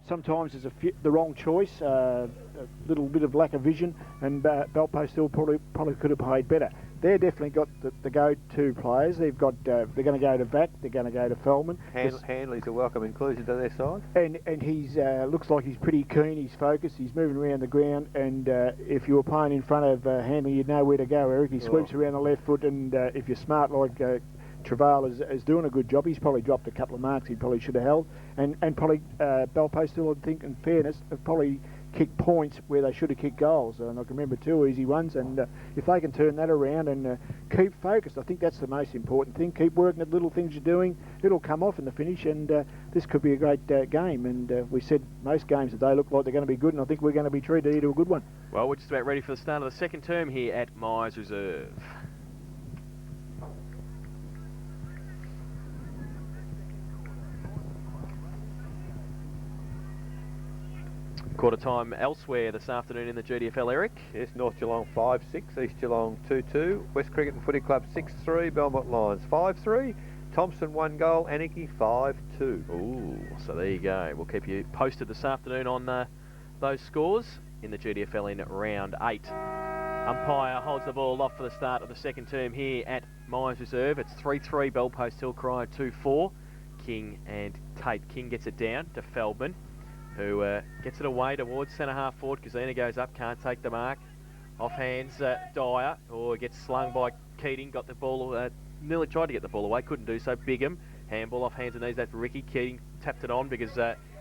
sometimes there's the wrong choice, a little bit of lack of vision, and Belpost still probably could have played better. They've definitely got the go-to players. They've got they're going to go to Vac, they're going to go to Feldman. Hanley's a welcome inclusion to their side. And he's looks like he's pretty keen. He's focused. He's moving around the ground. And if you were playing in front of Hanley, you'd know where to go, Eric. He sweeps around the left foot, and if you're smart like Travail is doing a good job. He's probably dropped a couple of marks he probably should have held, and probably Belpost still, I think, in fairness, have probably kicked points where they should have kicked goals. And I can remember 2 easy ones, and if they can turn that around and keep focused, I think that's the most important thing. Keep working at little things you're doing. It'll come off in the finish, and this could be a great game. And we said most games today look like they're going to be good, and I think we're going to be treated to a good one. Well, we're just about ready for the start of the second term here at Myers Reserve. Quarter time elsewhere this afternoon in the GDFL, Eric. Yes, North Geelong 5-6, East Geelong 2-2, West Cricket and Footy Club 6-3, Belmont Lions 5-3, Thompson 1 goal, Anarchy 5-2. Ooh, so there you go. We'll keep you posted this afternoon on those scores in the GDFL in round 8. Umpire holds the ball off for the start of the second term here at Myers Reserve. It's 3-3, Belpost Hill Cry 2-4. King and Tate. King gets it down to Feldman, who gets it away towards centre-half forward. Kazina goes up, can't take the mark. Off hands Dyer, or gets slung by Keating, got the ball, nearly tried to get the ball away, couldn't do so. Bigham, handball off hands and knees, that's Ricky. Keating tapped it on because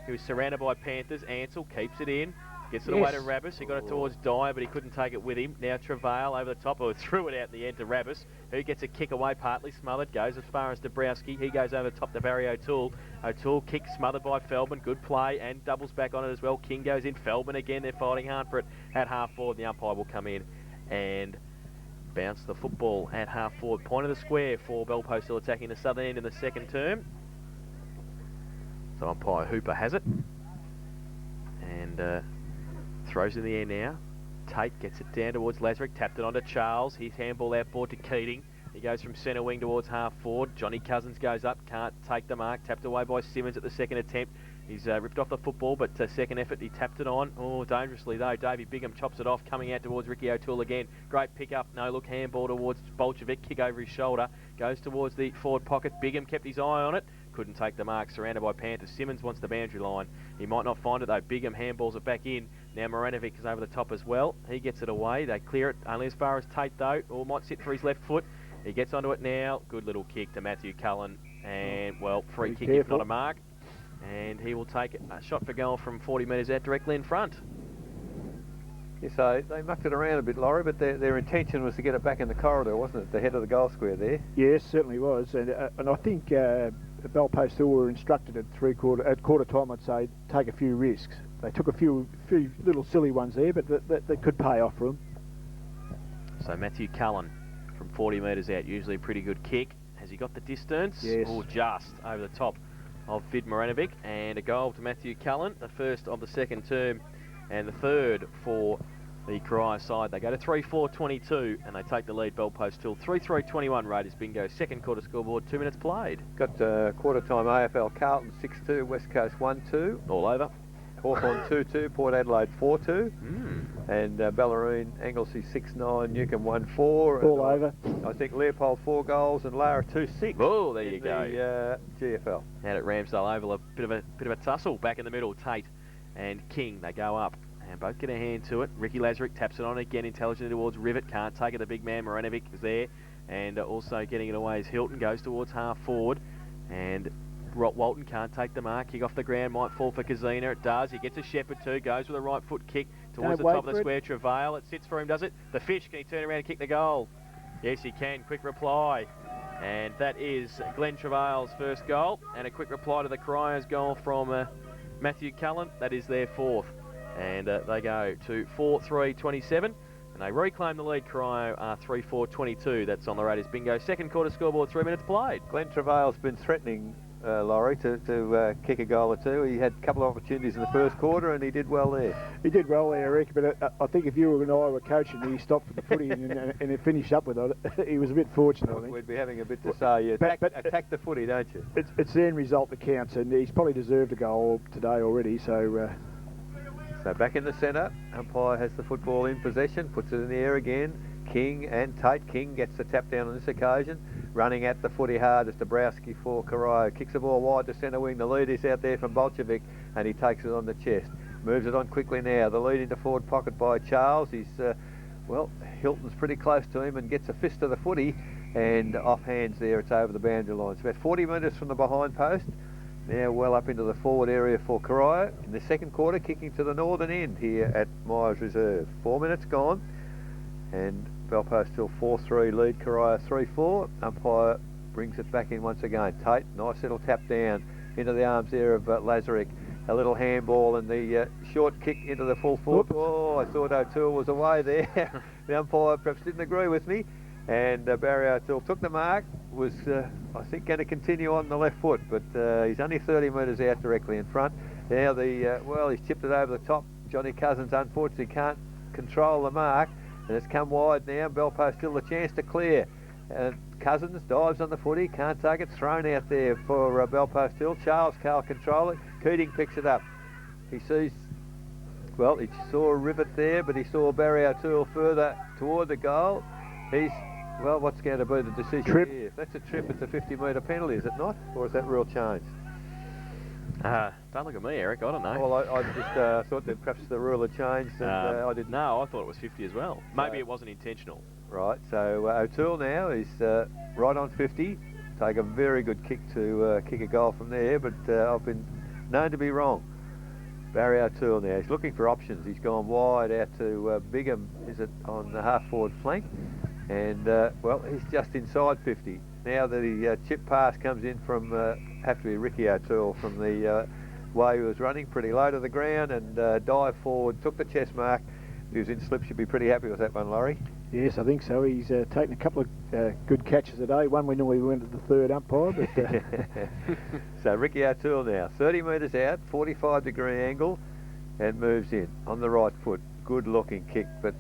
he was surrounded by Panthers. Ansell keeps it in, gets it away to Rabbis. He got it towards Dyer, but he couldn't take it with him. Now Travail over the top, or threw it out in the end to Rabbis, who gets a kick away, partly smothered, goes as far as Dabrowski. He goes over the top to Barry O'Toole. O'Toole kick smothered by Feldman, good play, and doubles back on it as well. King goes in, Feldman again, they're fighting hard for it at half forward. The umpire will come in and bounce the football at half forward. Point of the square for Belpost still attacking the southern end in the second term. So umpire Hooper has it, and throws in the air now. Tate gets it down towards Lazarick, tapped it onto Charles. His handball outboard to Keating. He goes from centre wing towards half forward. Johnny Cousins goes up, can't take the mark. Tapped away by Simmons at the second attempt. He's ripped off the football, but second effort he tapped it on. Oh, dangerously though. Davey Bigham chops it off, coming out towards Ricky O'Toole again. Great pick up, no look, handball towards Bolchevic. Kick over his shoulder, goes towards the forward pocket. Bigham kept his eye on it, couldn't take the mark, surrounded by Panthers. Simmons wants the boundary line. He might not find it though. Bigham handballs it back in. Now Moranovic is over the top as well. He gets it away. They clear it only as far as Tate though, or might sit for his left foot. He gets onto it now. Good little kick to Matthew Cullen, and well, free kick if not a mark. And he will take a shot for goal from 40 metres out directly in front. Yeah, so they mucked it around a bit, Laurie, but their intention was to get it back in the corridor, wasn't it? The head of the goal square there. Yes, certainly was. And I think Belpost still were instructed at quarter time, I'd say, take a few risks. They took a few little silly ones there, but that could pay off for them. So Matthew Cullen from 40 metres out, usually a pretty good kick. Has he got the distance? Yes. Oh, just over the top of Vid Moranovic, and a goal to Matthew Cullen, the first of the second term and the third for the Corio side. They go to 3-4-22 and they take the lead. Belpost Hill 3-3-21. Raiders bingo. Second quarter scoreboard, 2 minutes played. Got quarter time AFL Carlton 6-2, West Coast 1-2. All over. Hawthorn 2-2, Port Adelaide 4-2. And Bellarine, Anglesey 6-9, Newcombe 1-4. All over. I think Leopold 4 goals and Lara 2-6. Oh, there you go. The GFL. Out at Ramsdale Oval, a bit of a tussle back in the middle. Tate and King, they go up and both get a hand to it. Ricky Lazarick taps it on again intelligently towards Rivet, can't take it. The big man Moranovic is there, and also getting it away is Hilton, goes towards half forward, and Walton can't take the mark. Kick off the ground, might fall for Kazina. It does. He gets a shepherd too. Goes with a right foot kick towards the top of the square. Travail. It sits for him, does it? The Fish, can he turn around and kick the goal? Yes, he can. Quick reply. And that is Glenn Travail's first goal. And a quick reply to the Corio's goal from Matthew Cullen. That is their fourth. And they go to 4-3-27. And they reclaim the lead. Corio are 3-4-22. That's on the Raiders bingo. Second quarter scoreboard, 3 minutes played. Glenn Travail's been threatening Laurie, to kick a goal or two. He had a couple of opportunities in the first quarter and he did well there. He did well there, Eric, but I think if you and I were coaching, he stopped for the footy and he finished up with it. He was a bit fortunate, I think. We'd be having a bit to say. You attack the footy, don't you? It's the end result that counts, and he's probably deserved a goal today already, so... So back in the centre, umpire has the football in possession, puts it in the air again. King and Tate. King gets the tap down on this occasion. Running at the footy hard is Dabrowski for Corio. Kicks the ball wide to centre wing. The lead is out there from Bolchevic and he takes it on the chest. Moves it on quickly now. The lead into forward pocket by Charles. He's, well, Hilton's pretty close to him and gets a fist of the footy and off hands there. It's over the boundary line. It's about 40 metres from the behind post. Now well up into the forward area for Corio. In the second quarter, kicking to the northern end here at Myers Reserve. 4 minutes gone. And Belpost still 4-3, lead Corio 3-4. Umpire brings it back in once again. Tate, nice little tap down into the arms there of Lazaric. A little handball and the short kick into the full foot. Oh, I thought O'Toole was away there. The umpire perhaps didn't agree with me. And Barry O'Toole took the mark, was I think going to continue on the left foot, but he's only 30 metres out directly in front. Now well, he's chipped it over the top. Johnny Cousins unfortunately can't control the mark. And it's come wide now. Belpost still a chance to clear. Cousins dives on the footy, can't take it. Thrown out there for Belpost still. Charles can't control it. Keating picks it up. He sees, well, he saw a rivet there, but he saw Barry O'Toole further toward the goal. He's, well, what's going to be the decision trip. here? If that's a trip, it's a 50-metre penalty, is it not? Or is that rule changed? Don't look at me, Eric. I don't know. Well, I just thought that perhaps the rule had changed, and I didn't. No, I thought it was 50 as well. Maybe it wasn't intentional. Right. So O'Toole now is right on 50. Take a very good kick to kick a goal from there, but I've been known to be wrong. Barry O'Toole now. He's looking for options. He's gone wide out to Bigham. Is it on the half-forward flank? And well, he's just inside 50. Now the chip pass comes in from, have to be Ricky O'Toole, from the way he was running, pretty low to the ground, and dive forward, took the chest mark. He was in slip, should be pretty happy with that one, Laurie. Yes, I think so. He's taken a couple of good catches today. One we normally went to the third umpire, but... So Ricky O'Toole now, 30 metres out, 45-degree angle, and moves in on the right foot. Good looking kick, but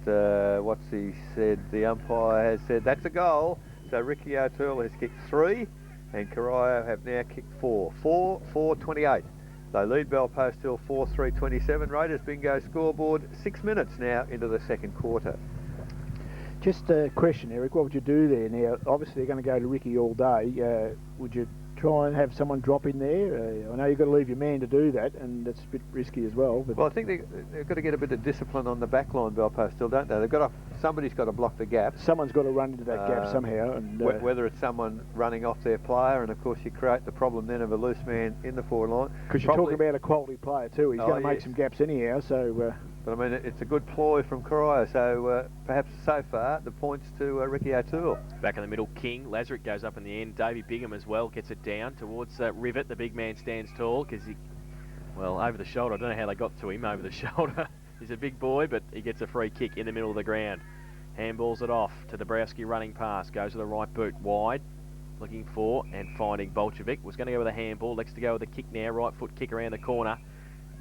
what's he said? The umpire has said that's a goal. So Ricky O'Toole has kicked 3 and Corio have now kicked 4. 4-4-28. They lead Belpost still 4-3-27. Raiders bingo scoreboard 6 minutes now into the second quarter. Just a question, Eric, what would you do there now? Obviously they're going to go to Ricky all day. Would you try and have someone drop in there? I know you've got to leave your man to do that, and that's a bit risky as well. But well, I think they've got to get a bit of discipline on the back line, Belpost still, don't they? Somebody's got to block the gap. Someone's got to run into that gap somehow. And whether it's someone running off their player, and of course you create the problem then of a loose man in the forward line. Because you're talking about a quality player too. He's going to make some gaps anyhow, so... But I mean, it's a good ploy from Corio, so perhaps so far the points to Ricky O'Toole. Back in the middle, King. Lazaric goes up in the end. Davey Bigham as well gets it down towards Rivet. The big man stands tall because he, well, over the shoulder. I don't know how they got to him over the shoulder. He's a big boy, but he gets a free kick in the middle of the ground. Handballs it off to Dabrowski running past. Goes to the right boot wide. Looking for and finding Bolchevic. Was going to go with a handball. Likes to go with a kick now. Right foot kick around the corner.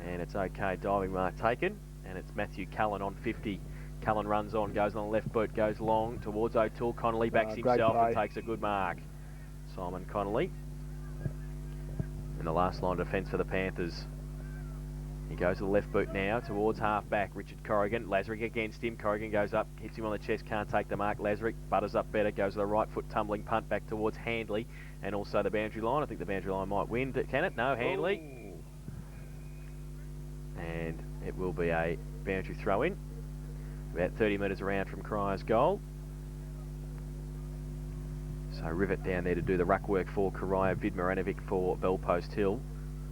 And it's okay. Diving mark taken. And it's Matthew Cullen on 50. Cullen runs on, goes on the left boot, goes long towards O'Toole. Connolly backs himself and takes a good mark. Simon Connolly. In the last line of defence for the Panthers. He goes to the left boot now towards half-back. Richard Corrigan. Lazaric against him. Corrigan goes up, hits him on the chest, can't take the mark. Lazaric butters up better, goes to the right foot, tumbling punt back towards Handley. And also the boundary line. I think the boundary line might win. Can it? No, Handley. And it will be a boundary throw-in. About 30 metres around from Crier's goal. So Rivet down there to do the ruck work for Corio. Vidmaranovic for Belpost Hill.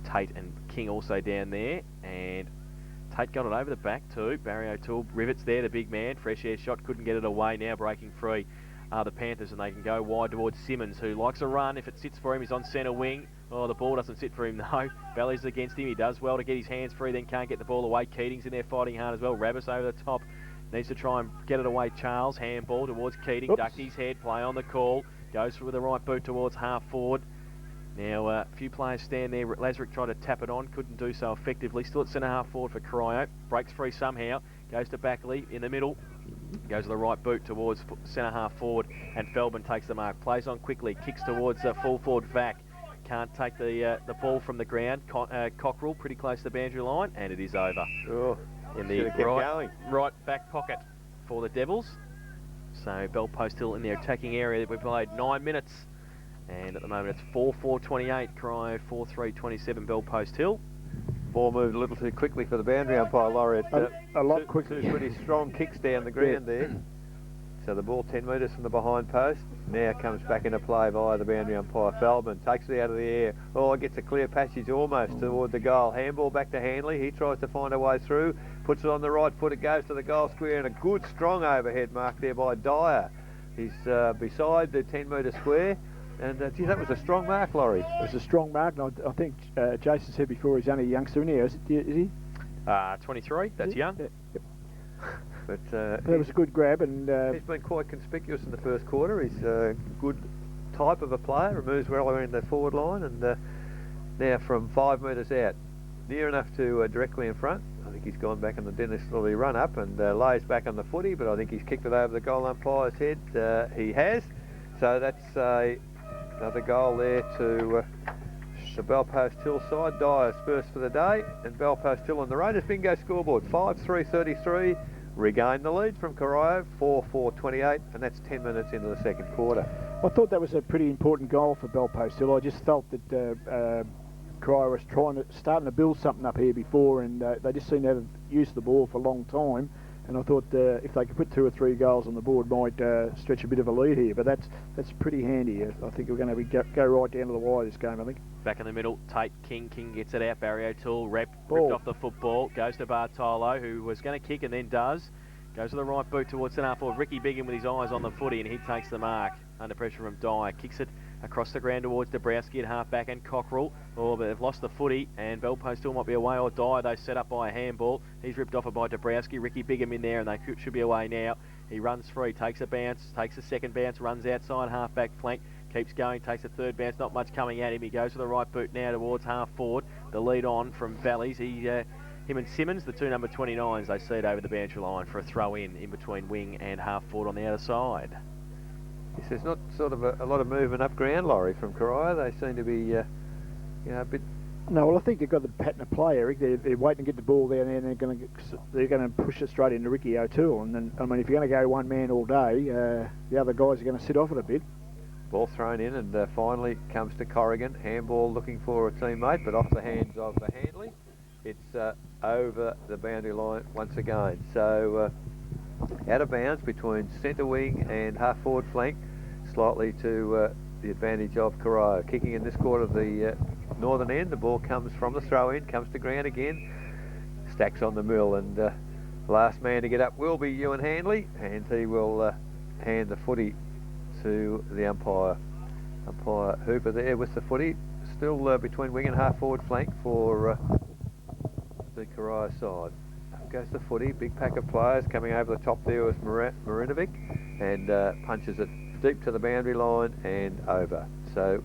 Tate and King also down there. And Tate got it over the back too. Barry O'Toole. Rivet's there, the big man. Fresh air shot, couldn't get it away. Now breaking free are the Panthers, and they can go wide towards Simmons, who likes a run. If it sits for him, he's on centre wing. Oh, the ball doesn't sit for him though. Belly's against him. He does well to get his hands free, then can't get the ball away. Keating's in there fighting hard as well. Rabbis over the top. Needs to try and get it away. Charles, handball towards Keating. Ducked his head, play on the call. Goes through with the right boot towards half forward. Now, a few players stand there. Lazarick tried to tap it on, couldn't do so effectively. Still at centre-half forward for Corio. Breaks free somehow. Goes to Backley in the middle. Goes to the right boot towards centre-half forward. And Feldman takes the mark. Plays on quickly. Kicks towards full forward Vac. Can't take the ball from the ground. Cockerell pretty close to the boundary line. And it is over. Oh, in the right back pocket for the Devils. So Bell Post Hill in the attacking area. We've played 9 minutes. And at the moment it's 4-4-28, Corio 4-3-27, Bell Post Hill. Ball moved a little too quickly for the boundary umpire, Laurie. A lot quicker. Two pretty strong kicks down the ground there. So the ball 10 metres from the behind post. Now comes back into play via the boundary umpire. Feldman takes it out of the air. Oh, gets a clear passage almost toward the goal. Handball back to Hanley. He tries to find a way through. Puts it on the right foot. It goes to the goal square, and a good strong overhead mark there by Dyer. He's beside the 10-metre square. And gee, that was a strong mark, Laurie. It was a strong mark, and I think Jason said before he's only a youngster in here, is he? 23, that's young. Yeah. Yep. But that was a good grab, and he's been quite conspicuous in the first quarter. He's a good type of a player, moves well around the forward line, and now from 5 metres out, near enough to directly in front. I think he's gone back on the Dennis Lilly run up and lays back on the footy, but I think he's kicked it over the goal umpire's head. He has. So that's another goal there to the Bell Post Hill side. Dyer's first for the day, and Bell Post Hill on the Raiders bingo scoreboard 5-3-33. Regained the lead from Corio 4-4-28, and that's 10 minutes into the second quarter. I thought that was a pretty important goal for Bell Post Hill. I just felt that Corio was starting to build something up here before, and they just seemed to have used the ball for a long time. And I thought if they could put 2 or 3 goals on the board, might stretch a bit of a lead here. But that's pretty handy. I think we're going to go right down to the wire this game, I think. Back in the middle, Tate, King gets it out. Barry O'Toole ripped off the football. Goes to Bartolo, who was going to kick and then does. Goes to the right boot towards centre forward. Ricky Bigham with his eyes on the footy, and he takes the mark. Under pressure from Dyer. Kicks it across the ground towards Dabrowski at half-back and Cockerell. Oh, but they've lost the footy, and Bell Post still might be away, or Dyer, they set up by a handball. He's ripped off it by Dabrowski. Ricky Bigham in there, and they should be away now. He runs free, takes a bounce, takes a second bounce, runs outside half-back flank, keeps going, takes a third bounce, not much coming at him. He goes to the right boot now towards half-forward. The lead on from Valleys. Him and Simmons, the 2 number 29s, they see it over the boundary line for a throw-in between wing and half-forward on the outer side. Yes, there's not sort of a lot of movement up ground, Laurie, from Corio. They seem to be, a bit. No, well, I think they've got the pattern of play, Eric. They're waiting to get the ball down there, and they're going to push it straight into Ricky O'Toole. And then, I mean, if you're going to go one man all day, the other guys are going to sit off it a bit. Ball thrown in, and finally comes to Corrigan. Handball looking for a teammate, but off the hands of the Handley. It's over the boundary line once again. So. Out of bounds between centre wing and half forward flank, slightly to the advantage of Corio. Kicking in this quarter of the northern end, the ball comes from the throw in, comes to ground again, stacks on the mill, and last man to get up will be Ewan Handley, and he will hand the footy to the umpire. Umpire Hooper there with the footy, still between wing and half forward flank for the Corio side. Goes the footy, big pack of players coming over the top there with Marinovic, and punches it deep to the boundary line and over. So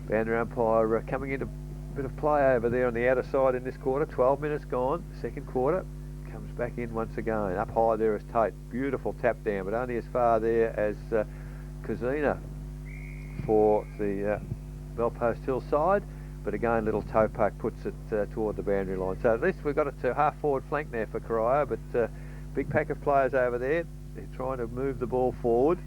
boundary umpire coming into a bit of play over there on the outer side in this quarter. 12 minutes gone, second quarter, comes back in once again. Up high there is Tate, beautiful tap down, but only as far there as Kazina for the Bell Post Hill side. But again, little toe poke puts it toward the boundary line. So at least we've got it to half forward flank now for Corio, but big pack of players over there. They're trying to move the ball forward.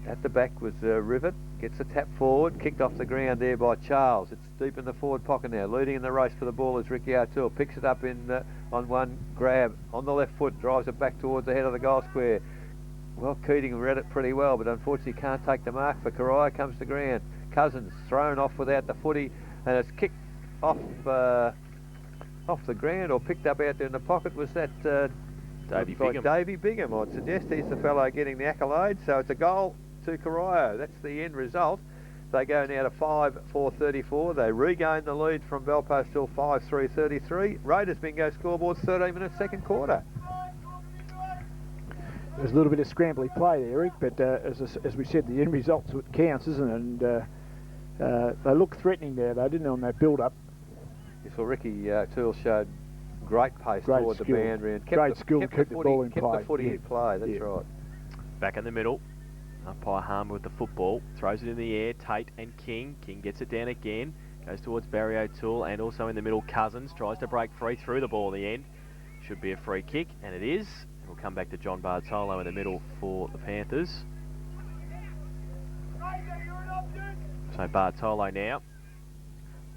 At the back was Rivet, gets a tap forward, kicked off the ground there by Charles. It's deep in the forward pocket now. Leading in the race for the ball is Ricky O'Toole. Picks it up on one grab on the left foot, drives it back towards the head of the goal square. Well, Keating read it pretty well, but unfortunately can't take the mark for Corio. Comes to ground. Cousins thrown off without the footy, and it's kicked off the ground or picked up out there in the pocket. Was that Davey Bigham, I'd suggest. He's the fellow getting the accolade. So it's a goal to Corio. That's the end result. They go now to 5-4-34. They regain the lead from Bell Post Hill 5-3-33. Raiders bingo scoreboard 13 minutes second quarter. There's a little bit of scrambly play there, Eric, but as we said, the end result's what counts, isn't it? And They looked threatening there, though, didn't they, on that build-up? You saw Ricky Toole showed great pace toward the boundary and kept the ball in play. Kept the footy in play, that's right. Back in the middle. Umpire Harmer with the football. Throws it in the air. Tate and King. King gets it down again. Goes towards Barry O'Toole and also in the middle Cousins. Tries to break free through the ball in the end. Should be a free kick, and it is. And we'll come back to John Bartolo in the middle for the Panthers. So Bartolo now.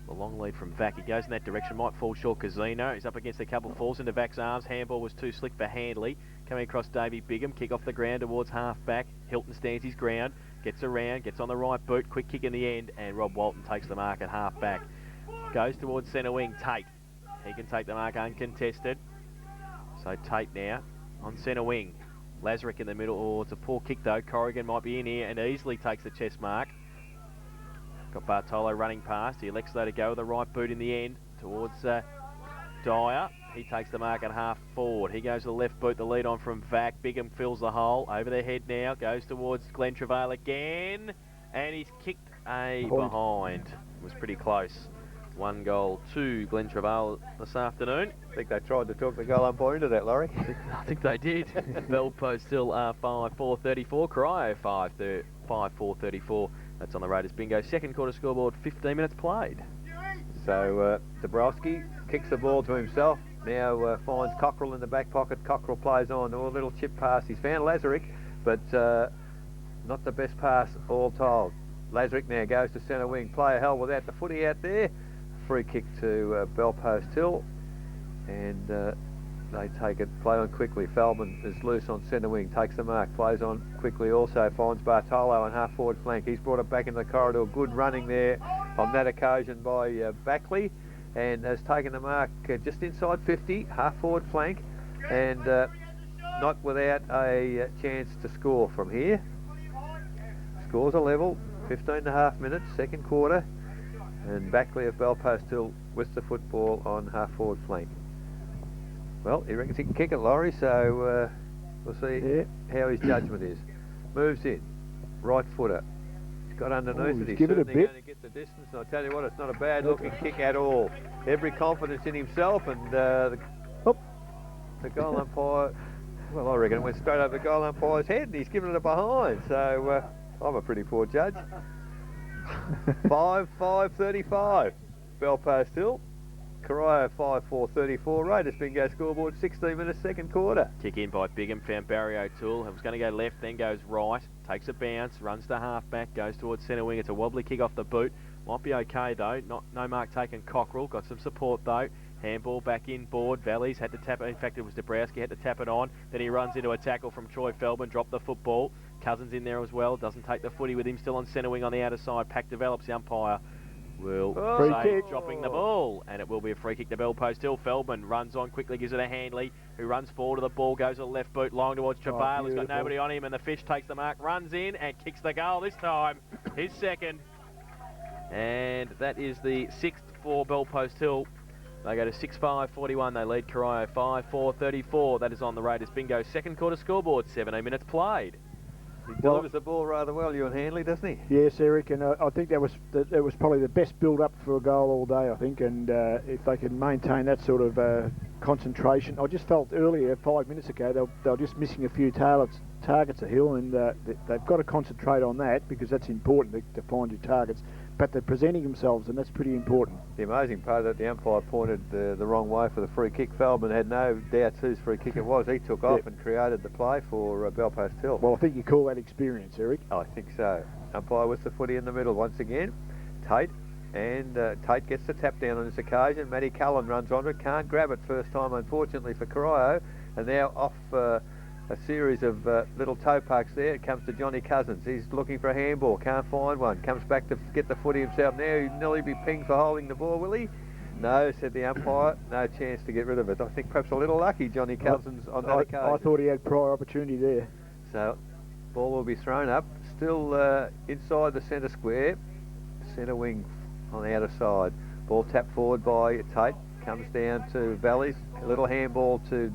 The long lead from Vac. He goes in that direction, might fall short. Casino. He's up against a couple, falls into Vac's arms. Handball was too slick for Handley. Coming across Davey Bigham. Kick off the ground towards half back. Hilton stands his ground. Gets around, gets on the right boot. Quick kick in the end, and Rob Walton takes the mark at half back. Goes towards centre wing. Tate. He can take the mark uncontested. So Tate now on centre wing. Lazarick in the middle. Oh, it's a poor kick though. Corrigan might be in here and easily takes the chest mark. Got Bartolo running past. He elects though to go with the right boot in the end towards Dyer. He takes the mark at half forward. He goes to the left boot, the lead on from Vac. Bigham fills the hole. Over their head now. Goes towards Glenn Travail again. And he's kicked a behind. It was pretty close. 1 goal to Glenn Travail this afternoon. I think they tried to talk the goal umpire into that, Laurie. I think they did. Bell Post still 5-4-34. Corio 5-4-34. That's on the Raiders bingo. Second quarter scoreboard, 15 minutes played. So Dabrowski kicks the ball to himself. Now finds Cockrell in the back pocket. Cockrell plays on. Oh, a little chip pass. He's found Lazarick, but not the best pass all told. Lazarick now goes to centre wing. Player held without the footy out there. Free kick to Bell Post Hill. And they take it, play on quickly. Feldman is loose on centre wing, takes the mark, plays on quickly also, finds Bartolo on half forward flank. He's brought it back in the corridor. Good running there on that occasion by Backley, and has taken the mark just inside 50, half forward flank, and not without a chance to score from here. Scores are level, 15.5 minutes, second quarter, and Backley of Bell Post Hill with the football on half forward flank. Well, he reckons he can kick it, Laurie, so we'll see how his judgment is. Moves in, right footer. He's got underneath it. He's give it a bit. Going to get the distance, and I'll tell you what, it's not a bad looking kick at all. Every confidence in himself, and the goal umpire, well, I reckon it went straight over the goal umpire's head, and he's given it a behind, so I'm a pretty poor judge. 5-5-35, Bell Post Hill. Corio 5-4-34. Raiders bingo scoreboard, 16 minutes, second quarter. Kick in by Bigham, found Barry O'Toole. It was going to go left, then goes right. Takes a bounce, runs to half back, goes towards centre wing. It's a wobbly kick off the boot. Might be okay though. No mark taken. Cockrell got some support though. Handball back in board. Valleys had to tap it. In fact, it was Dabrowski had to tap it on. Then he runs into a tackle from Troy Feldman. Dropped the football. Cousins in there as well. Doesn't take the footy with him still on centre wing on the outer side. Pack develops. The umpire will say dropping the ball, and it will be a free kick to Bell Post Hill. Feldman runs on quickly, gives it to Handley, who runs forward to the ball, goes to the left boot, long towards Travail. He's got nobody on him, and the Fish takes the mark, runs in and kicks the goal this time. His second, and that is the sixth for Bell Post Hill. They go to 6-5-41. They lead Corio 5-4-34. That is on the Raiders bingo second quarter scoreboard. 17 minutes played. He delivers the ball rather well, Ewan Handley, doesn't he? Yes, Eric, and I think that was probably the best build-up for a goal all day, I think, and if they can maintain that sort of concentration. I just felt earlier, 5 minutes ago, they were just missing a few targets at Hill, and they've got to concentrate on that because that's important to find your targets. But they're presenting themselves, and that's pretty important. The amazing part that the umpire pointed the wrong way for the free kick. Feldman had no doubts whose free kick it was. He took off and created the play for Bell Post Hill. Well, I think you call that experience, Eric. I think so. Umpire with the footy in the middle once again. Tate, and Tate gets the tap down on this occasion. Matty Cullen runs onto it, can't grab it first time, unfortunately, for Corio. And now off a series of little toe pokes there. It comes to Johnny Cousins. He's looking for a handball, can't find one. Comes back to get the footy himself. Now he'll nearly be pinged for holding the ball, will he? No, said the umpire. No chance to get rid of it. I think perhaps a little lucky, Johnny Cousins, on that occasion. I thought he had prior opportunity there. So, ball will be thrown up. Still inside the centre square. Centre wing on the outer side. Ball tapped forward by Tate. Comes down to Valleys. A little handball to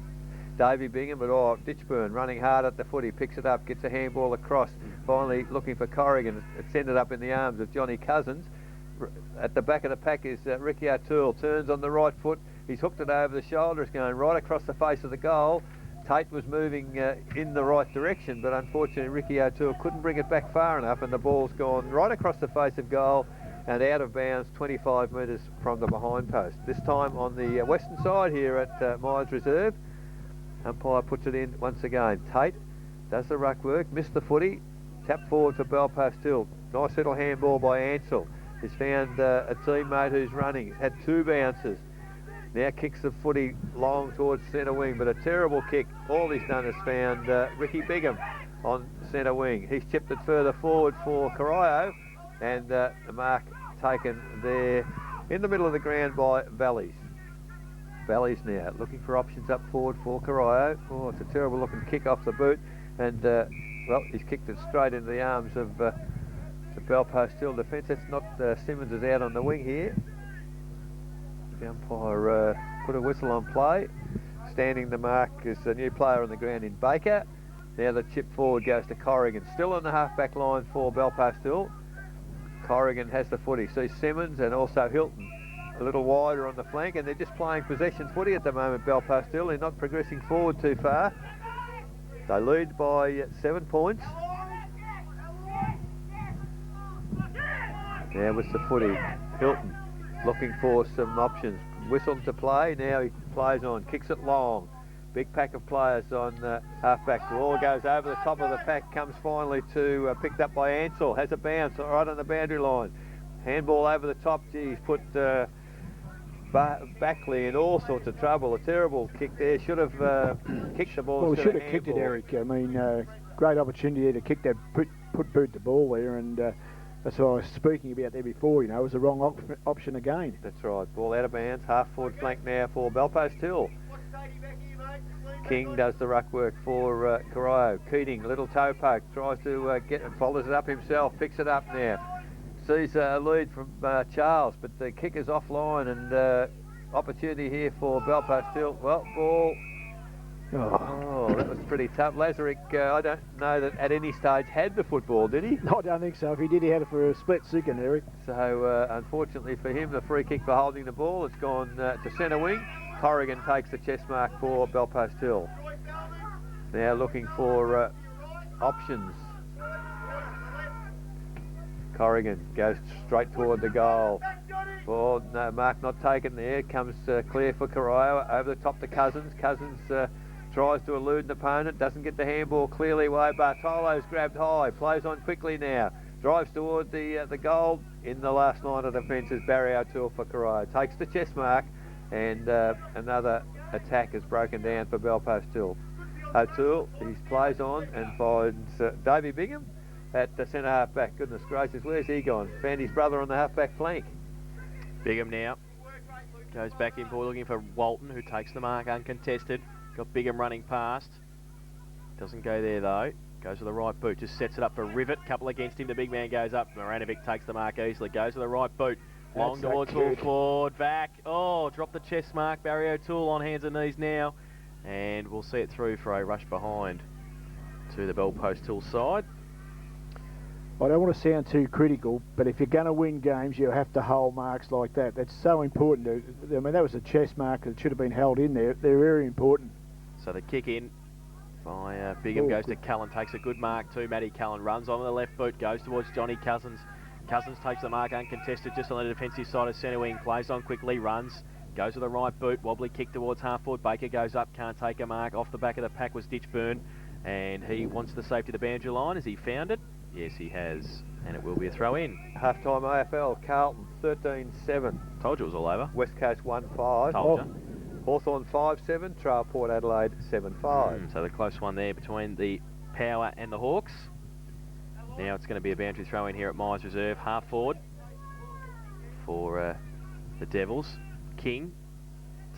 Davey Bingham, but Ditchburn running hard at the footy, picks it up, gets a handball across, finally looking for Corrigan. It's ended up in the arms of Johnny Cousins. At the back of the pack is Ricky O'Toole, turns on the right foot, he's hooked it over the shoulder, it's going right across the face of the goal. Tate was moving in the right direction, but unfortunately Ricky O'Toole couldn't bring it back far enough, and the ball's gone right across the face of goal and out of bounds 25 metres from the behind post. This time on the western side here at Myers Reserve. Umpire puts it in once again. Tate does the ruck work, missed the footy, tap forward for Belpastil. Nice little handball by Ansell. He's found a teammate who's running, had 2 bounces. Now kicks the footy long towards centre wing, but a terrible kick. All he's done is found Ricky Bingham on centre wing. He's chipped it further forward for Corio, and the mark taken there in the middle of the ground by Valleys. Valleys now looking for options up forward for Corio. Oh, it's a terrible looking kick off the boot, and well, he's kicked it straight into the arms of the Belpastil defence. That's not Simmons is out on the wing here. The umpire put a whistle on play. Standing the mark is a new player on the ground in Baker. Now the chip forward goes to Corrigan. Still on the half-back line for Belpastil. Corrigan has the footy. Sees Simmons and also Hilton a little wider on the flank, and they're just playing possession footy at the moment, Belpastil. They're not progressing forward too far. They lead by 7 points. Now with the footy, Hilton looking for some options. Whistle to play, now he plays on, kicks it long. Big pack of players on half-back. The ball goes over the top of the pack, comes finally to, picked up by Ansell, has a bounce right on the boundary line. Handball over the top, he's put Backley in all sorts of trouble. A terrible kick there, should have kicked the ball. Well, should have kicked it, Eric. I mean, great opportunity to kick that, boot the ball there, and that's what I was speaking about there before, you know, it was the wrong option again. That's right, ball out of bounds, half forward flank now for Belpastil. King does the ruck work for Corio. Keating, little toe poke, tries to get it, follows it up himself, picks it up now. Sees a lead from Charles, but the kick is offline, and opportunity here for Belpastil. Well, ball. Oh, that was pretty tough. Lazarick, I don't know that at any stage had the football, did he? I don't think so. If he did, he had it for a split second, Eric. So, unfortunately for him, the free kick for holding the ball, it's gone to centre wing. Corrigan takes the chest mark for Belpastil. Now looking for options. Corrigan goes straight toward the goal. Well, no, mark not taken there. Comes clear for Corio, over the top to Cousins. Cousins tries to elude an opponent, doesn't get the handball clearly away. Bartolo's grabbed high, plays on quickly now. Drives toward the goal. In the last line of defence is Barry O'Toole for Corio. Takes the chest mark, and another attack is broken down for Belpastil. O'Toole, he plays on and finds Davey Bingham at the centre half-back. Goodness gracious, where's he gone? Found his brother on the half-back flank. Bingham now goes back in for looking for Walton, who takes the mark uncontested. Got Bingham running past. Doesn't go there though. Goes to the right boot, just sets it up for Rivet. Couple against him, the big man goes up. Maranovic takes the mark easily, goes to the right boot. Long towards full forward, back. Oh, dropped the chest mark. Barry O'Toole on hands and knees now. And we'll see it through for a rush behind to the Belpastil side. I don't want to sound too critical, but if you're going to win games, you have to hold marks like that. That's so important. I mean, that was a chest mark that should have been held in there. They're very important. So the kick in by Bingham goes to Cullen, takes a good mark too. Matty Cullen runs on with the left boot, goes towards Johnny Cousins. Cousins takes the mark uncontested just on the defensive side of centre wing, plays on quickly, runs, goes to the right boot, wobbly kick towards half forward. Baker goes up, can't take a mark. Off the back of the pack was Ditchburn, and he wants the safety of the boundary line. Has he found it? Yes, he has, and it will be a throw in. Half-time AFL, Carlton 13-7. Told you it was all over. West Coast 1-5. Told you. Hawthorn 5-7, Trail Port Adelaide 7-5. So the close one there between the Power and the Hawks. Now it's going to be a boundary throw in here at Myers Reserve, half forward for the Devils. King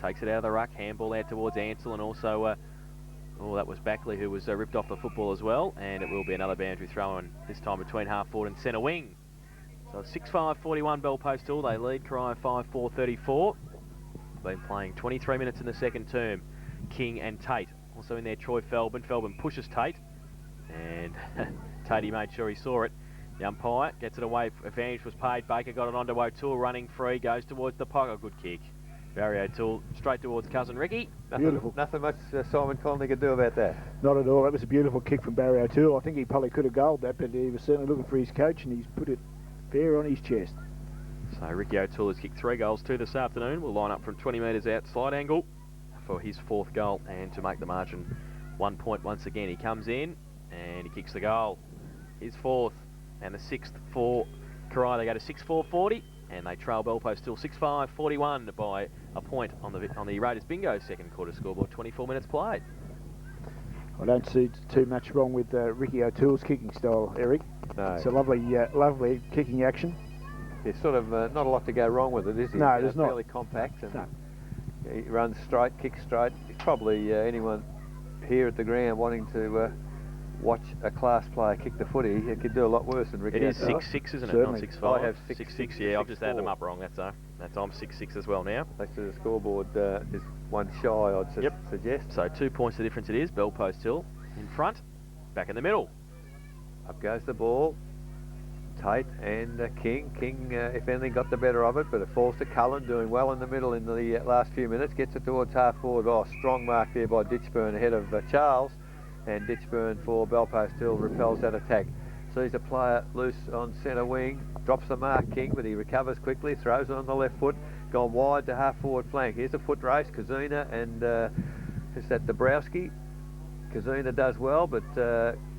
takes it out of the ruck, handball out towards Ansell, and also that was Backley who was ripped off the football as well, and it will be another boundary throw in, this time between half forward and centre wing. So 6-5-41 Belpastil, they lead Corio 5-4-34. Been playing 23 minutes in the second term. King and Tate Also in there, Troy Feldman. Feldman pushes Tate, and Tatey made sure he saw it. The umpire gets it away. Advantage was paid. Baker got it onto O'Toole, running free, goes towards the pocket. Good kick. Barry O'Toole straight towards cousin Ricky. Beautiful. Nothing much Simon Conley could do about that. Not at all. That was a beautiful kick from Barry O'Toole. I think he probably could have goaled that, but he was certainly looking for his coach, and he's put it fair on his chest. So Ricky O'Toole has kicked 3 goals too this afternoon. Will line up from 20 metres out slide angle for his 4th goal, and to make the margin 1 point once again. He comes in and he kicks the goal. His 4th and the 6th for Corio. They go to 6-4-40, and they trail Belpost still 6-5-41 by a point on the Raiders Bingo second quarter scoreboard. 24 minutes played. I don't see too much wrong with Ricky O'Toole's kicking style, Eric. No. It's a lovely kicking action. There's sort of not a lot to go wrong with it, is he? No, there's not. Fairly compact, and No. he runs straight, kicks straight. Probably anyone here at the ground wanting to watch a class player kick the footy, he could do a lot worse than Ricky. It is O'Toole. 6-6, isn't it? Certainly. Not 6-5. I have 6-6. Yeah, I've just added them up wrong. That's I'm 6-6 as well now. Next to the scoreboard is one shy, I'd suggest. So 2 points the difference it is. Belpost Hill in front, back in the middle. Up goes the ball. Tate and King. King, if anything, got the better of it, but it falls to Cullen, doing well in the middle in the last few minutes. Gets it towards half forward. Oh, strong mark there by Ditchburn ahead of Charles. And Ditchburn for Belpost Hill repels that attack. Sees a player loose on centre wing. Drops the mark, King, but he recovers quickly. Throws it on the left foot. Gone wide to half forward flank. Here's a foot race. Kazuna and is that Dabrowski? Kazuna does well, but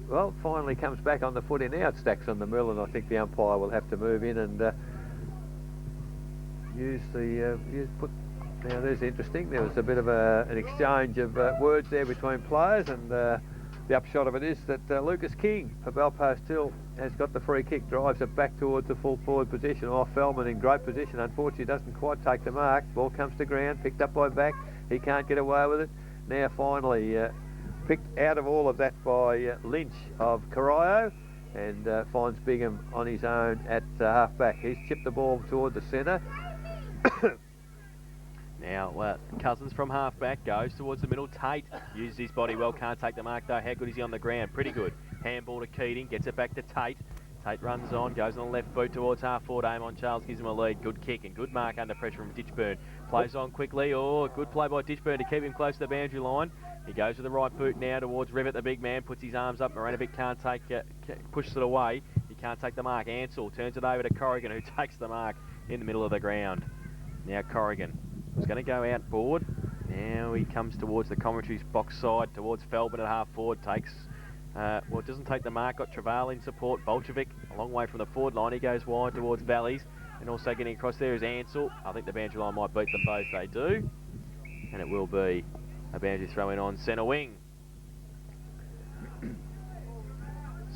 well, finally comes back on the footy. Now it stacks on the middle, and I think the umpire will have to move in and now there's interesting. There was a bit of an exchange of words there between players, and the upshot of it is that Lucas King for Belpost Hill has got the free kick, drives it back towards the full forward position. Oh, Feldman in great position. Unfortunately, doesn't quite take the mark. Ball comes to ground, picked up by Back. He can't get away with it. Now finally picked out of all of that by Lynch of Corio, and finds Bigham on his own at half-back. He's chipped the ball toward the centre. Now, Cousins from half-back goes towards the middle. Tate uses his body well, can't take the mark though. How good is he on the ground? Pretty good. Handball to Keating, gets it back to Tate. Tate runs on, goes on the left boot towards half-forward. Aim on Charles, gives him a lead. Good kick and good mark under pressure from Ditchburn. Plays on quickly. Oh, good play by Ditchburn to keep him close to the boundary line. He goes with the right boot now towards Rivet, the big man, puts his arms up. Maranovic can't take, pushes it away. He can't take the mark. Ansell turns it over to Corrigan, who takes the mark in the middle of the ground. Now Corrigan was going to go out board. Now he comes towards the commentary's box side, towards Feldman at half forward. Takes, well, doesn't take the mark. Got Travail in support. Bolchevic a long way from the forward line. He goes wide towards Valleys. And also getting across there is Ansell. I think the boundary line might beat them both. They do. And it will be a boundary throw in on centre wing.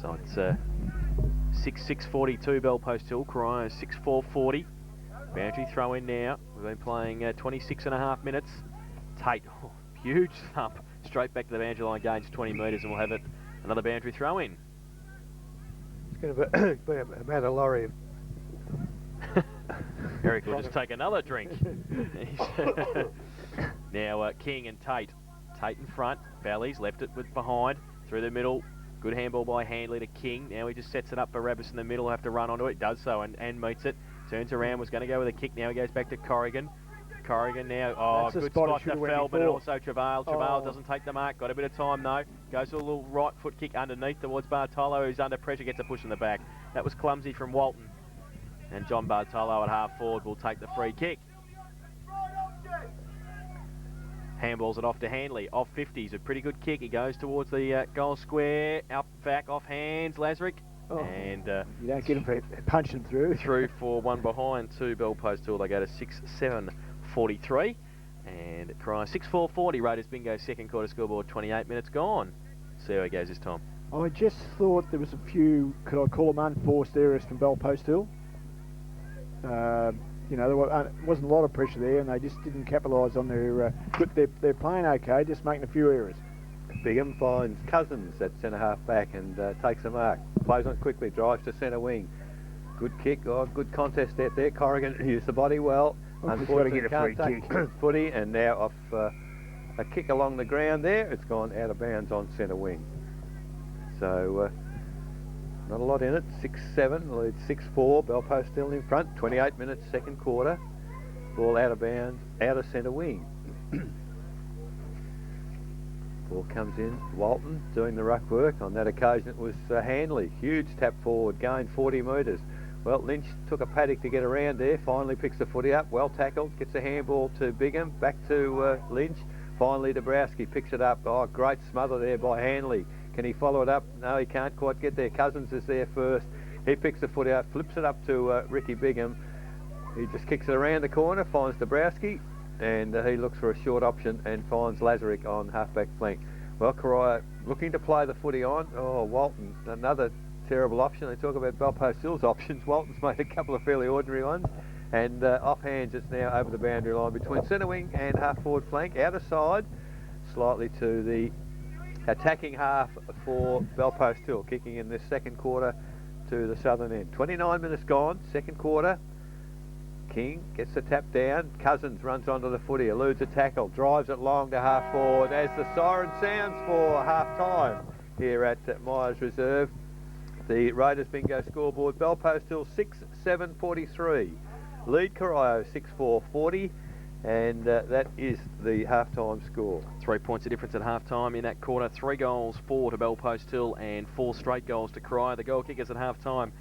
So it's 6-6-42 Belpost Hill. Corio 6-4-40. Boundary throw in now. We've been playing 26.5 minutes. Tate, oh, huge thump. Straight back to the boundary line, gains 20 metres, and we'll have it another boundary throw in. It's going to be about a lorry. Eric will just take another drink. Now King and Tate. Tate in front. Valleys left it with behind. Through the middle. Good handball by Handley to King. Now he just sets it up for Rabbis in the middle. Have to run onto it. Does so and meets it. Turns around. Was going to go with a kick. Now he goes back to Corrigan. Corrigan now. Oh, that's good spot to Feldman and also Travail. Travail doesn't take the mark. Got a bit of time though. Goes to a little right foot kick underneath towards Bartolo, who's under pressure. Gets a push in the back. That was clumsy from Walton. And John Bartolo at half forward will take the free kick. Handballs it off to Handley. Off 50s. A pretty good kick. He goes towards the goal square. Up back off hands. Lazarick. Oh, and you don't get him for punching through. Through for one behind to Belpost Hill. They go to 6-7-43. And Corio 6-4-40. Raiders Bingo second quarter scoreboard. 28 minutes gone. See how he goes this time. I just thought there was a few, could I call them unforced errors from Belpost Hill? You know, there wasn't a lot of pressure there, and they just didn't capitalise on their. They're playing okay, just making a few errors. Bigham finds Cousins at centre half back and takes a mark. Plays on quickly, drives to centre wing. Good kick, good contest out there. Corrigan used the body well. Unfortunately, can't get a free kick. Footy, and now off a kick along the ground there. It's gone out of bounds on centre wing. So not a lot in it. 6-7 leads 6-4. Belpost still in front. 28 minutes, second quarter. Ball out of bounds, out of centre wing. Ball comes in. Walton doing the ruck work. On that occasion it was Hanley. Huge tap forward, gained 40 metres. Well, Lynch took a paddock to get around there. Finally picks the footy up. Well tackled. Gets a handball to Bigham. Back to Lynch. Finally Dabrowski picks it up. Oh, great smother there by Hanley. Can he follow it up? No, he can't quite get there. Cousins is there first. He picks the footy up, flips it up to Ricky Bigham. He just kicks it around the corner, finds Dabrowski, and he looks for a short option and finds Lazarick on halfback flank. Well, Corio looking to play the footy on. Oh, Walton, another terrible option. They talk about Belpost Hill's options. Walton's made a couple of fairly ordinary ones. And off hands, it's now over the boundary line between centre wing and half forward flank. Outer side, slightly to the attacking half for Belpost Hill, kicking in this second quarter to the southern end. 29 minutes gone, second quarter. King gets the tap down. Cousins runs onto the footy, eludes a tackle, drives it long to half forward as the siren sounds for half time here at Myers Reserve. The Raiders bingo scoreboard: Belpost Hill 6-7-43, lead Corio 6-4-40, and that is the half-time score. 3 points of difference at half-time in that quarter. 3 goals, 4 to Belpost Hill and 4 straight goals to Corio. The goal kickers at half-time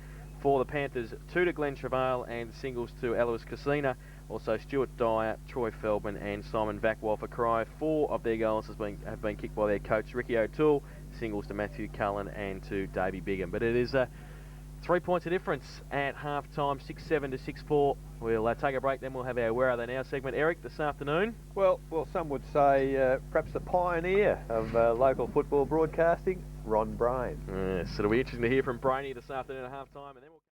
for the Panthers: 2 to Glenn Travail and singles to Alois Cassina. Also Stuart Dyer, Troy Feldman and Simon Vackwell for Corio. 4 of their goals have been kicked by their coach Ricky O'Toole. Singles to Matthew Cullen and to Davey Bigham. But it is 3 points of difference at half-time, 6-7 to 6-4. We'll take a break, then we'll have our Where Are They Now segment. Eric, this afternoon? Well, some would say perhaps the pioneer of local football broadcasting, Ron Brain. Yes, it'll be interesting to hear from Brainy this afternoon at half-time. And then we'll